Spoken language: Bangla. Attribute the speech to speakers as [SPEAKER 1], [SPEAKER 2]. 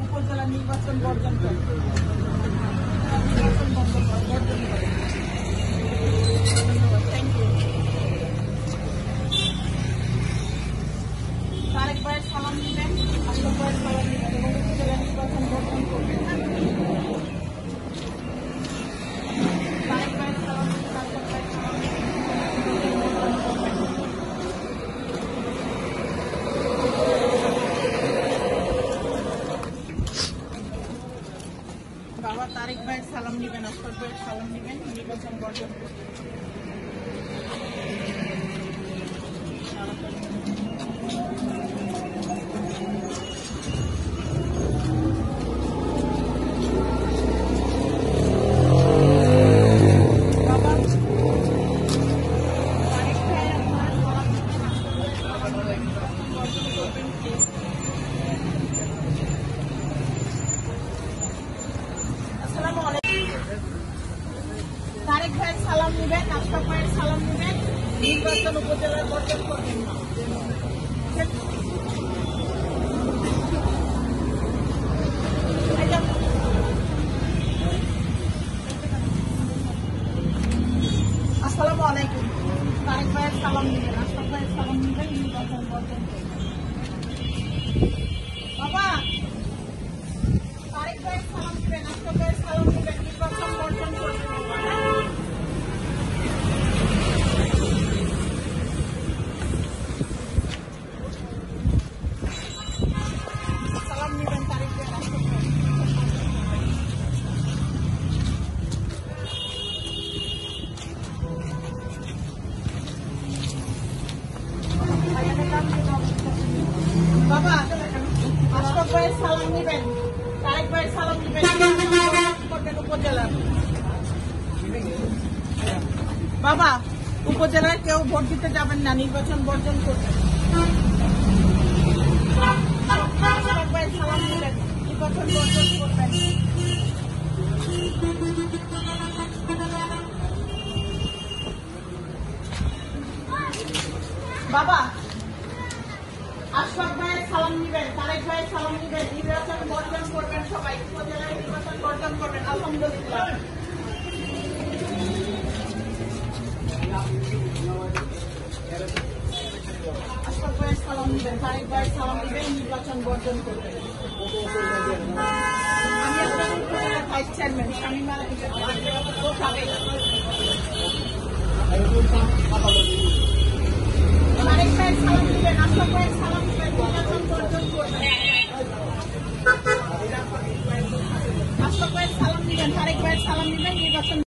[SPEAKER 1] উপজেলা নির্বাচন বর্জন করে। নির্বাচন বর্জন করে। Thank you. তারেক ভাইয়ের সালাম নেবেন, আশরাফ ভাইয়ের সালাম নেবেন এবং উপজেলা নির্বাচন বর্জন করবেন। তারেক ভাইয়ের সালাম নেবেন, আশরাফ ভাইয়ের সালাম নেবেন। বাবা তারেক ভাইয়ের সালাম নেবেন, আশরাফ ভাইয়ের সালাম নেবেন, নির্বাচন বর্জন করবেন। তারেক ভাইয়ের সালাম নেবেন, আশরাফ ভাইয়ের সালাম নেবেন, নির্বাচন উপজেলায় বর্জন করবেন না। আসসালামু আলাইকুম। তারেক ভাইয়ের সালাম নেবেন, আশরাফ ভাইয়ের সালাম নেবেন, নির্বাচন বর্জন করবেন। বাবা তারেক ভাইয়ের সালাম নেবেন, আশরাফ ভাইয়ের সালাম নেবেন, নির্বাচন বর্জন করবেন। সালাম নেবেন তারেক ভাইয়ের, আশরাফ ভাইয়ের। বাবা আশরাফ ভাইয়ের সালাম নেবেন, তারেক ভাইয়ের সালাম নেবেন, করবেন উপজেলার। বাবা উপজেলায় কেউ ভোট দিতে যাবেন না, নির্বাচন বর্জন করবেন। আশরাফ ভাইয়ের সালাম নেবেন, নির্বাচন বর্জন করবেন। বাবা আশরাফ ভাইয়ের সালাম নেবেন, তারেক ভাইয়ের সালাম নেবেন, নির্বাচন বর্জন করবেন। সবাই উপজেলায় নির্বাচন বর্জন করবেন। আলহামদুলিল্লাহ। আশরাফ ভাইয়ের সালাম নেবেন, তারেক ভাইয়ের সালাম নেবেন, নির্বাচন বর্জন করবেন। আমি আপনার উপজেলার ভাইস চেয়ারম্যান শামীমা তারেক ভাইয়ের সালাম নেবেন, আশরাফ ভাইয়ের সালাম নেবেন, নির্বাচন বর্জন করবেন। আশরাফ ভাইয়ের সালাম নেবেন, তারেক ভাইয়ের সালাম নেবেন, নির্বাচন